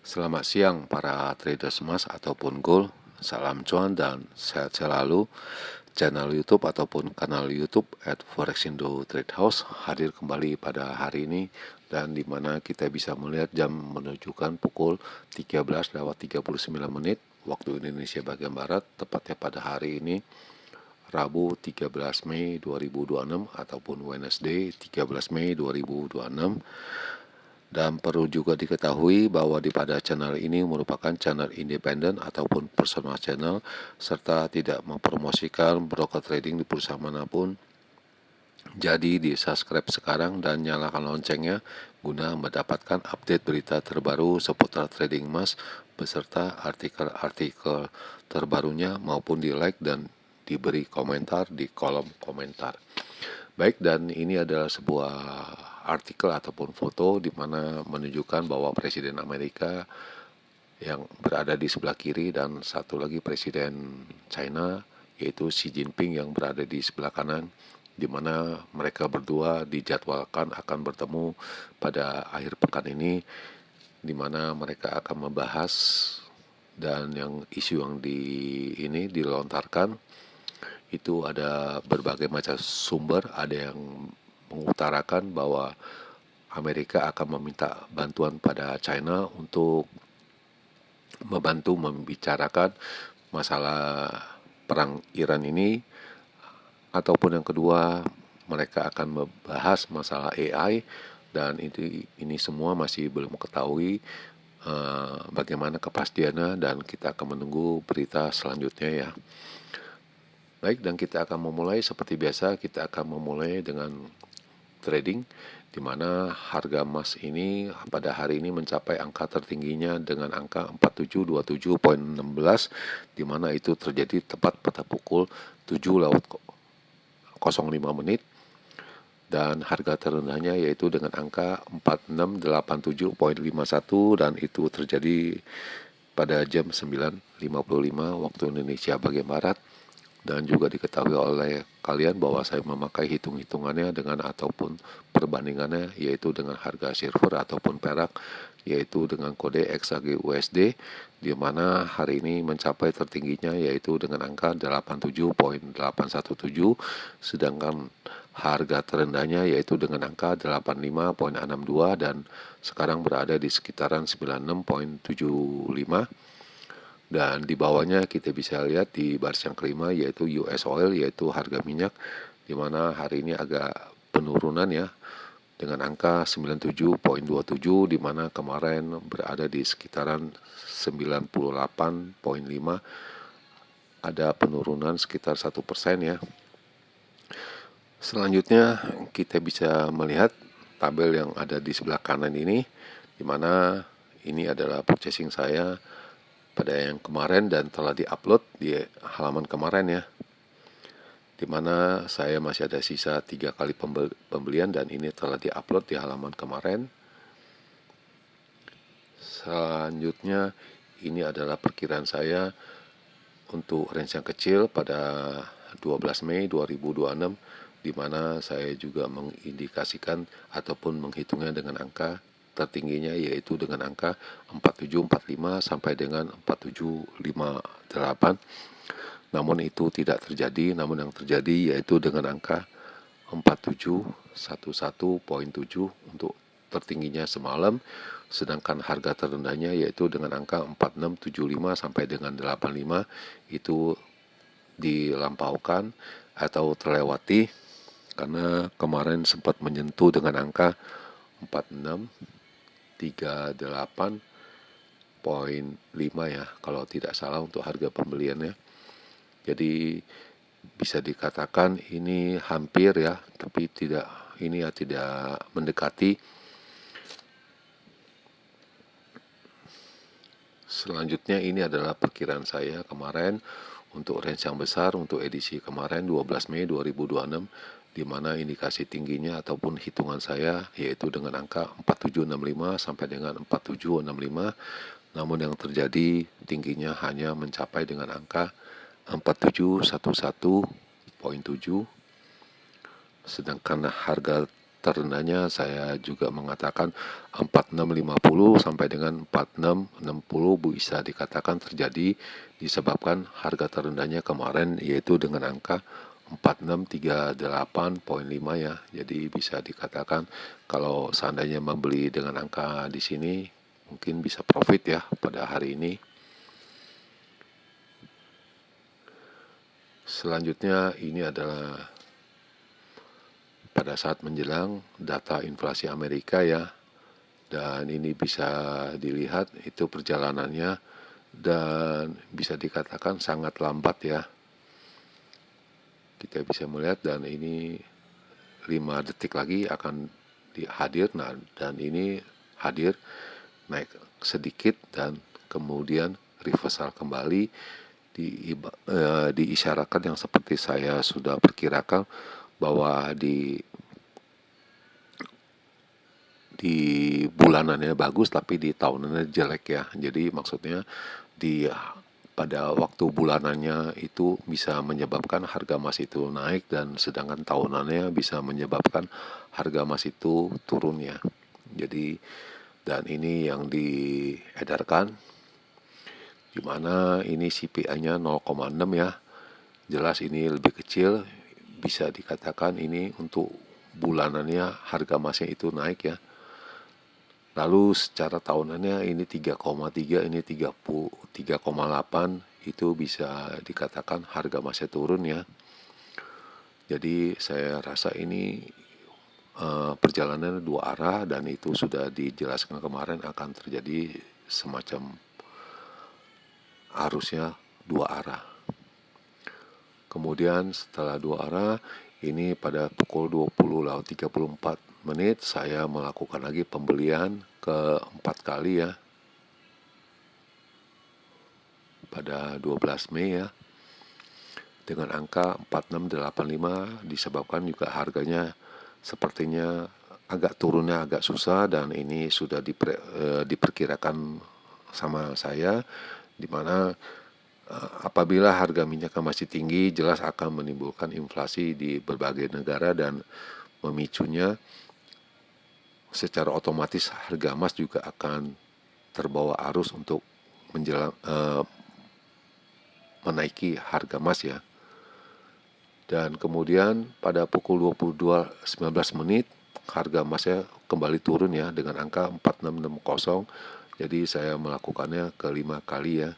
Selamat siang para traders emas ataupun gold. Salam cuan dan sehat selalu. Channel YouTube ataupun kanal YouTube @forexindo Trade House hadir kembali pada hari ini, dan di mana kita bisa melihat jam menunjukkan pukul 13:39 waktu Indonesia bagian barat, tepatnya pada hari ini Rabu 13 Mei 2026 ataupun Wednesday 13 Mei 2026. Dan perlu juga diketahui bahwa pada channel ini merupakan channel independen ataupun personal channel, serta tidak mempromosikan broker trading di perusahaan manapun. Jadi di subscribe sekarang dan nyalakan loncengnya guna mendapatkan update berita terbaru seputar trading emas beserta artikel-artikel terbarunya, maupun di like dan diberi komentar di kolom komentar. Baik, dan ini adalah sebuah artikel ataupun foto di mana menunjukkan bahwa Presiden Amerika yang berada di sebelah kiri dan satu lagi Presiden China yaitu Xi Jinping yang berada di sebelah kanan, di mana mereka berdua dijadwalkan akan bertemu pada akhir pekan ini, di mana mereka akan membahas, dan yang isu yang ini dilontarkan itu ada berbagai macam sumber. Ada yang mengutarakan bahwa Amerika akan meminta bantuan pada China untuk membantu membicarakan masalah perang Iran ini, ataupun yang kedua mereka akan membahas masalah AI, dan ini semua masih belum ketahui bagaimana kepastiannya, dan kita akan menunggu berita selanjutnya ya. Baik, dan kita akan memulai seperti biasa. Kita akan memulai dengan trading, di mana harga emas ini pada hari ini mencapai angka tertingginya dengan angka 4727,16, di mana itu terjadi tepat pada pukul 7:05, dan harga terendahnya yaitu dengan angka 4687,51, dan itu terjadi pada jam 9:55 waktu Indonesia bagian barat. Dan juga diketahui oleh kalian bahwa saya memakai hitung-hitungannya dengan ataupun perbandingannya yaitu dengan harga silver ataupun perak, yaitu dengan kode XAG USD, di mana hari ini mencapai tertingginya yaitu dengan angka 87,817, sedangkan harga terendahnya yaitu dengan angka 85,62, dan sekarang berada di sekitaran 96,75. Dan di bawahnya kita bisa lihat di baris yang kelima yaitu US oil, yaitu harga minyak, di mana hari ini agak penurunan ya dengan angka 97,27, di mana kemarin berada di sekitaran 98,5, ada penurunan sekitar 1% ya. Selanjutnya kita bisa melihat tabel yang ada di sebelah kanan ini, di mana ini adalah purchasing saya pada yang kemarin dan telah diupload di halaman kemarin ya, di mana saya masih ada sisa 3 kali pembelian, dan ini telah diupload di halaman kemarin. Selanjutnya ini adalah perkiraan saya untuk range yang kecil pada 12 Mei 2026, di mana saya juga mengindikasikan ataupun menghitungnya dengan angka tertingginya yaitu dengan angka 4745 sampai dengan 4758. Namun itu tidak terjadi, namun yang terjadi yaitu dengan angka 4711,7 untuk tertingginya semalam, sedangkan harga terendahnya yaitu dengan angka 4675 sampai dengan 85 itu dilampaukan atau terlewati, karena kemarin sempat menyentuh dengan angka 4638,5 ya kalau tidak salah untuk harga pembeliannya. Jadi bisa dikatakan ini hampir ya, tapi tidak mendekati. Selanjutnya ini adalah perkiraan saya kemarin untuk range yang besar untuk edisi kemarin 12 Mei 2026, di mana indikasi tingginya ataupun hitungan saya yaitu dengan angka 4765 sampai dengan 4765, namun yang terjadi tingginya hanya mencapai dengan angka 4711,7, sedangkan harga terendahnya saya juga mengatakan 4650 sampai dengan 4660 bisa dikatakan terjadi disebabkan harga terendahnya kemarin yaitu dengan angka 4638,5 ya. Jadi bisa dikatakan kalau seandainya membeli dengan angka di sini mungkin bisa profit ya pada hari ini. Selanjutnya ini adalah pada saat menjelang data inflasi Amerika ya, dan ini bisa dilihat itu perjalanannya dan bisa dikatakan sangat lambat ya. Kita bisa melihat dan ini 5 detik lagi akan hadir, nah dan ini hadir naik sedikit dan kemudian reversal kembali diisyaratkan yang seperti saya sudah perkirakan bahwa di bulanannya bagus tapi di tahunannya jelek ya. Jadi maksudnya pada waktu bulanannya itu bisa menyebabkan harga emas itu naik dan sedangkan tahunannya bisa menyebabkan harga emas itu turun ya. Jadi dan ini yang diedarkan di mana ini CPI-nya 0,6 ya. Jelas ini lebih kecil, bisa dikatakan ini untuk bulanannya harga emasnya itu naik ya. Lalu secara tahunannya ini 3,3, ini 3,8 itu bisa dikatakan harga emasnya turun ya. Jadi saya rasa ini perjalanan dua arah dan itu sudah dijelaskan kemarin akan terjadi semacam arusnya dua arah. Kemudian setelah dua arah, ini pada pukul 20:34 saya melakukan lagi pembelian ke 4 kali ya. Pada 12 Mei ya. Dengan angka 4685 disebabkan juga harganya sepertinya agak turunnya agak susah dan ini sudah diperkirakan sama saya di mana apabila harga minyak masih tinggi, jelas akan menimbulkan inflasi di berbagai negara dan memicunya secara otomatis harga emas juga akan terbawa arus untuk menaiki harga emas ya. Dan kemudian pada pukul 22:19 harga emasnya kembali turun ya dengan angka 4660. Jadi saya melakukannya ke 5 kali ya.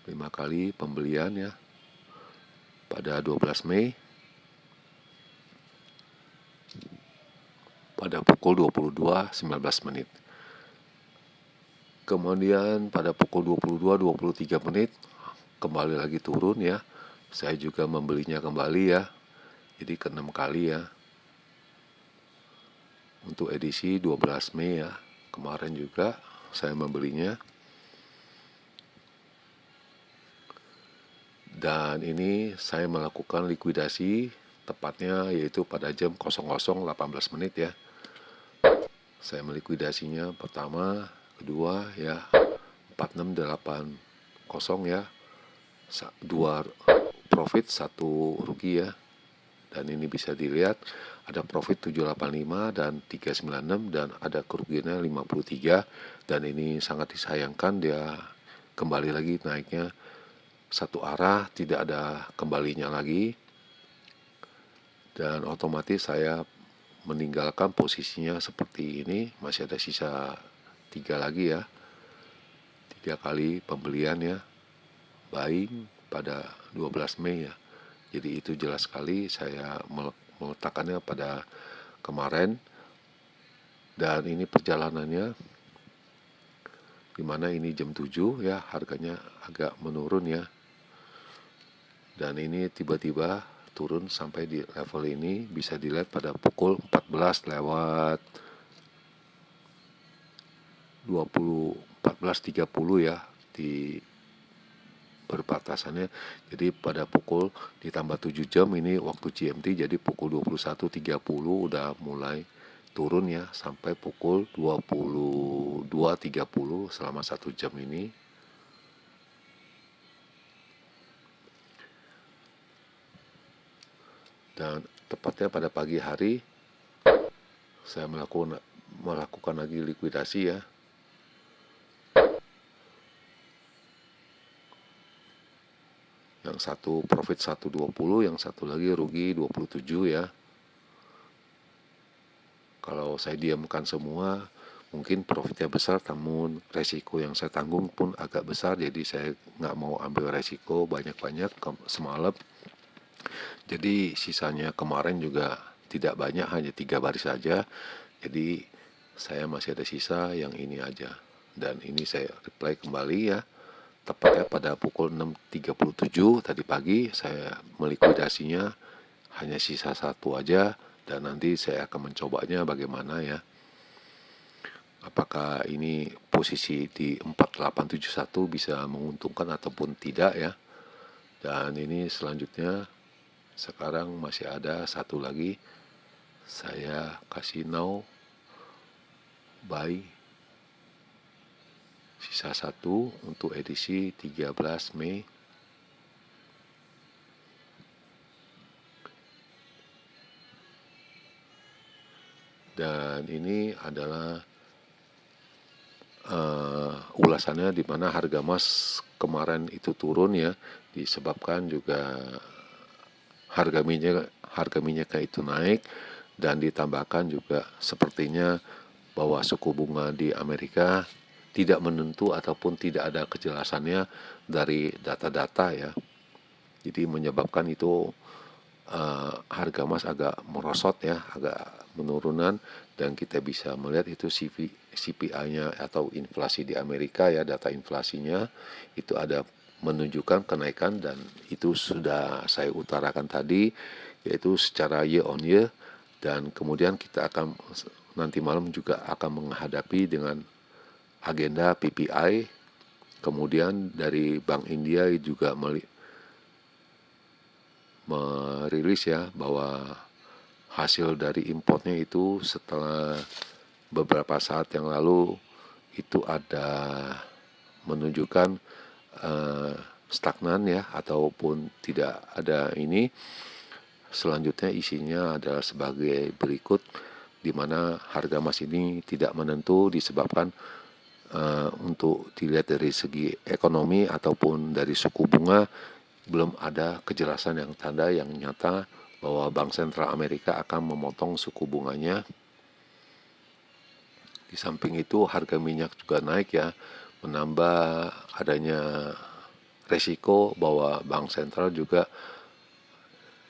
5 kali pembelian ya pada 12 Mei pada pukul 22:19. Kemudian pada pukul 22:23 kembali lagi turun ya. Saya juga membelinya kembali ya. Jadi ke 6 kali ya. Untuk edisi 12 Mei ya. Kemarin juga saya membelinya. Dan ini saya melakukan likuidasi tepatnya yaitu pada jam 00:18 ya. Saya melikuidasinya pertama, kedua ya 4680 ya. 2 profit, 1 rugi ya. Dan ini bisa dilihat ada profit 785 dan 396 dan ada kerugiannya 53 dan ini sangat disayangkan dia kembali lagi naiknya satu arah, tidak ada kembalinya lagi dan otomatis saya meninggalkan posisinya seperti ini. Masih ada sisa 3 lagi ya, 3 kali pembelian ya, buying pada 12 Mei ya. Jadi itu jelas sekali saya meletakkannya pada kemarin dan ini perjalanannya dimana ini jam 7 ya, harganya agak menurun ya. Dan ini tiba-tiba turun sampai di level ini, bisa dilihat pada pukul 14:30 ya di perbatasannya. Jadi pada pukul ditambah 7 jam ini waktu GMT, jadi pukul 21:30 udah mulai turun ya sampai pukul 22:30 selama 1 jam ini. Dan tepatnya pada pagi hari saya melakukan lagi likuidasi ya. Yang satu profit 120, yang satu lagi rugi 27 ya. Kalau saya diamkan semua, mungkin profitnya besar, namun resiko yang saya tanggung pun agak besar, jadi saya nggak mau ambil resiko banyak-banyak semalam. Jadi sisanya kemarin juga tidak banyak, hanya 3 baris saja. Jadi saya masih ada sisa yang ini aja. Dan ini saya reply kembali ya. Tepatnya pada pukul 6.37 tadi pagi saya melikuidasinya, hanya sisa satu aja, dan nanti saya akan mencobanya bagaimana ya. Apakah ini posisi di 4871 bisa menguntungkan ataupun tidak ya. Dan ini selanjutnya sekarang masih ada satu lagi, saya kasih now buy sisa satu untuk edisi 13 Mei. Dan ini adalah ulasannya di mana harga emas kemarin itu turun ya, disebabkan juga harga minyaknya itu naik, dan ditambahkan juga sepertinya bahwa suku bunga di Amerika tidak menentu ataupun tidak ada kejelasannya dari data-data ya. Jadi menyebabkan itu harga emas agak merosot ya, agak menurunan, dan kita bisa melihat itu CPI-nya atau inflasi di Amerika ya, data inflasinya itu ada menunjukkan kenaikan, dan itu sudah saya utarakan tadi, yaitu secara year on year. Dan kemudian kita akan nanti malam juga akan menghadapi dengan agenda PPI, kemudian dari Bank India juga merilis ya bahwa hasil dari importnya itu setelah beberapa saat yang lalu itu ada menunjukkan stagnan ya, ataupun tidak ada ini. Selanjutnya isinya adalah sebagai berikut, di mana harga emas ini tidak menentu disebabkan untuk dilihat dari segi ekonomi ataupun dari suku bunga belum ada kejelasan yang tanda yang nyata bahwa Bank Sentral Amerika akan memotong suku bunganya. Di samping itu harga minyak juga naik ya, menambah adanya resiko bahwa Bank Sentral juga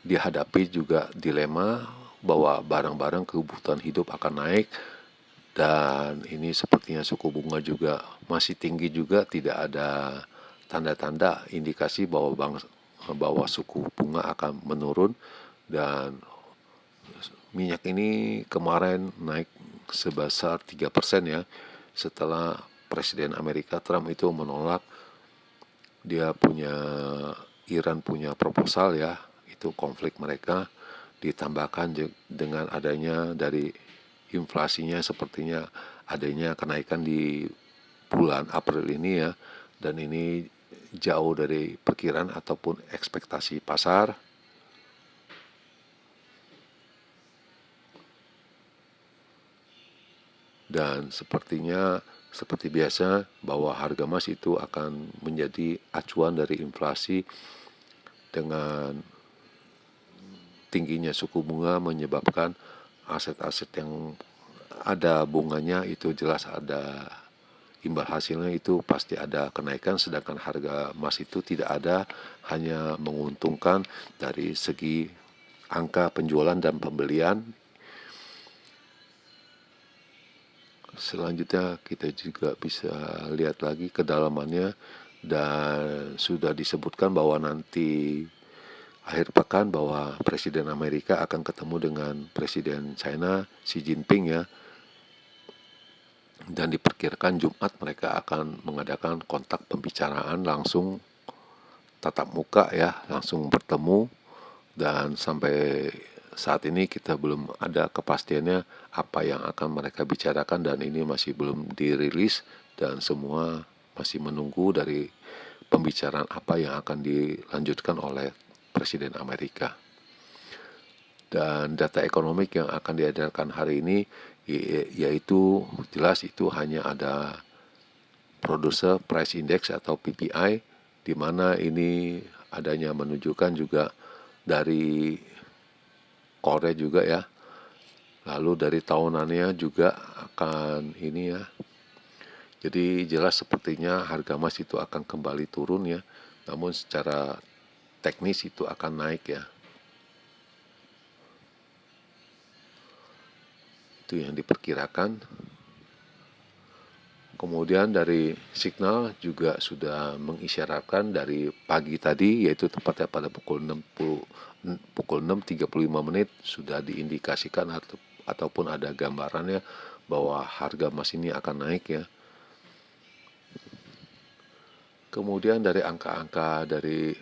dihadapi juga dilema bahwa barang-barang kebutuhan hidup akan naik, dan ini sepertinya suku bunga juga masih tinggi juga, tidak ada tanda-tanda indikasi bahwa suku bunga akan menurun. Dan minyak ini kemarin naik sebesar 3% ya, setelah Presiden Amerika Trump itu menolak, Iran punya proposal ya, itu konflik mereka, ditambahkan dengan adanya dari inflasinya sepertinya adanya kenaikan di bulan April ini ya, dan ini jauh dari perkiraan ataupun ekspektasi pasar. Dan sepertinya seperti biasa bahwa harga emas itu akan menjadi acuan dari inflasi. Dengan tingginya suku bunga menyebabkan aset-aset yang ada bunganya itu jelas ada imbal hasilnya, itu pasti ada kenaikan, sedangkan harga emas itu tidak ada, hanya menguntungkan dari segi angka penjualan dan pembelian. Selanjutnya kita juga bisa lihat lagi kedalamannya, dan sudah disebutkan bahwa nanti akhir pekan bahwa Presiden Amerika akan ketemu dengan Presiden China Xi Jinping ya, dan diperkirakan Jumat mereka akan mengadakan kontak pembicaraan langsung tatap muka ya, langsung bertemu. Dan sampai saat ini kita belum ada kepastiannya apa yang akan mereka bicarakan, dan ini masih belum dirilis, dan semua masih menunggu dari pembicaraan apa yang akan dilanjutkan oleh Presiden Amerika. Dan data ekonomik yang akan diedarkan hari ini yaitu jelas itu hanya ada Producer Price Index atau PPI, di mana ini adanya menunjukkan juga dari Korea juga ya. Lalu dari tahunannya juga akan ini ya. Jadi jelas sepertinya harga emas itu akan kembali turun ya. Namun secara teknis itu akan naik ya. Itu yang diperkirakan. Kemudian dari signal juga sudah mengisyaratkan dari pagi tadi, yaitu tepatnya pada pukul 6.35 menit sudah diindikasikan ataupun ada gambarannya bahwa harga emas ini akan naik ya. Kemudian dari angka-angka dari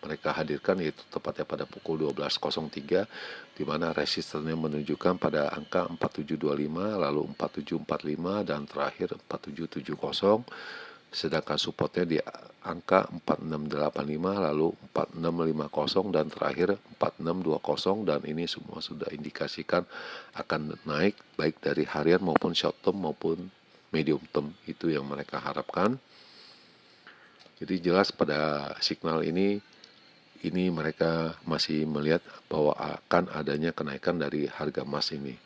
mereka hadirkan yaitu tepatnya pada pukul 12.03, di mana resistennya menunjukkan pada angka 4725, lalu 4745, dan terakhir 4770. Sedangkan supportnya di angka 4685, lalu 4650, dan terakhir 4620, dan ini semua sudah indikasikan akan naik baik dari harian maupun short term maupun medium term, itu yang mereka harapkan. Jadi jelas pada signal ini mereka masih melihat bahwa akan adanya kenaikan dari harga emas ini.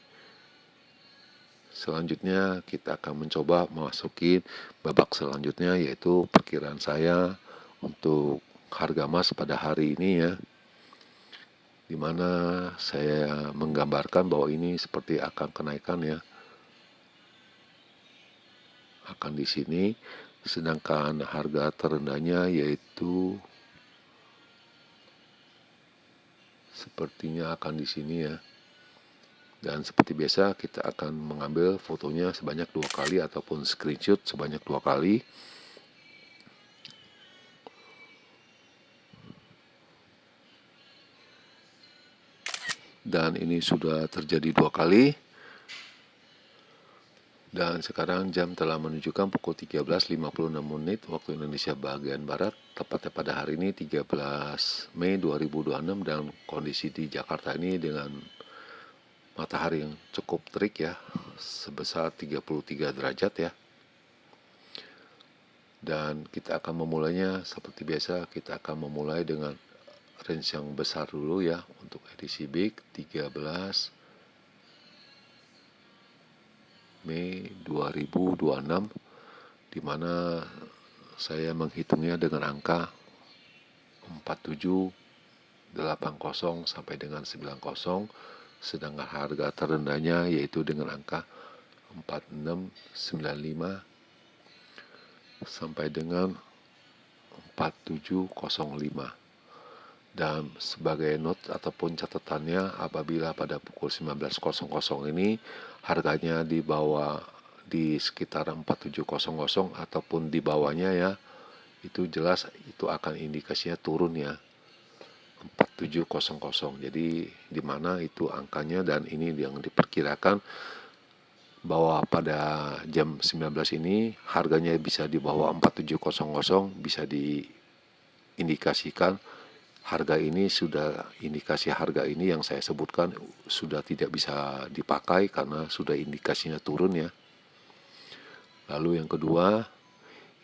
Selanjutnya kita akan mencoba memasuki babak selanjutnya, yaitu perkiraan saya untuk harga emas pada hari ini ya, di mana saya menggambarkan bahwa ini seperti akan kenaikan ya, akan di sini. Sedangkan harga terendahnya yaitu sepertinya akan di sini ya. Dan seperti biasa kita akan mengambil fotonya sebanyak 2 kali ataupun screenshot sebanyak 2 kali. Dan ini sudah terjadi 2 kali. Dan sekarang jam telah menunjukkan pukul 13.56 menit waktu Indonesia bagian Barat, tepatnya pada hari ini 13 Mei 2026, dan kondisi di Jakarta ini dengan matahari yang cukup terik ya, sebesar 33 derajat ya. Dan kita akan memulainya seperti biasa, kita akan memulai dengan range yang besar dulu ya untuk edisi big 13 Mei 2026, di mana saya menghitungnya dengan angka 4780 sampai dengan 90, sedangkan harga terendahnya yaitu dengan angka 4695 sampai dengan 4705. Dan sebagai note ataupun catatannya, apabila pada pukul 19.00 ini harganya di bawah di sekitar 4700 ataupun di bawahnya ya, itu jelas itu akan indikasinya turun ya, 4700. Jadi di mana itu angkanya, dan ini yang diperkirakan bahwa pada jam 19 ini harganya bisa di bawah 4700, bisa diindikasikan harga ini sudah, indikasi harga ini yang saya sebutkan sudah tidak bisa dipakai karena sudah indikasinya turun ya. Lalu yang kedua,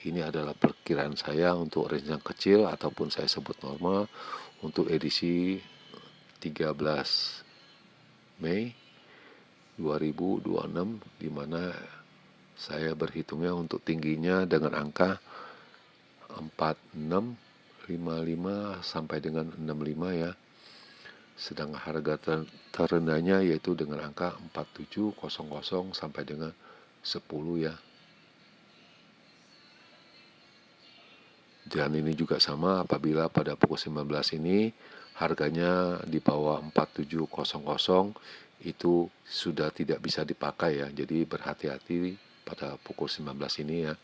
ini adalah perkiraan saya untuk range yang kecil ataupun saya sebut normal untuk edisi 13 Mei 2026, di mana saya berhitungnya untuk tingginya dengan angka 4655 sampai dengan 65 ya. Sedangkan harga terendahnya yaitu dengan angka 4700 sampai dengan 10 ya. Dan ini juga sama, apabila pada pukul 19 ini harganya di bawah 4700 itu sudah tidak bisa dipakai ya. Jadi berhati-hati pada pukul 19 ini ya.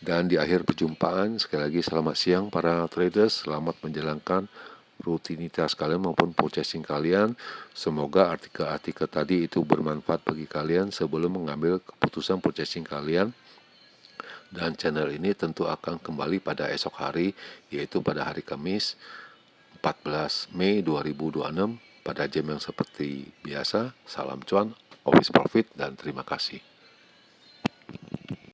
Dan di akhir perjumpaan, sekali lagi selamat siang para traders, selamat menjalankan rutinitas kalian maupun purchasing kalian. Semoga artikel-artikel tadi itu bermanfaat bagi kalian sebelum mengambil keputusan purchasing kalian. Dan channel ini tentu akan kembali pada esok hari, yaitu pada hari Kamis 14 Mei 2026 pada jam yang seperti biasa. Salam cuan, always profit, dan terima kasih.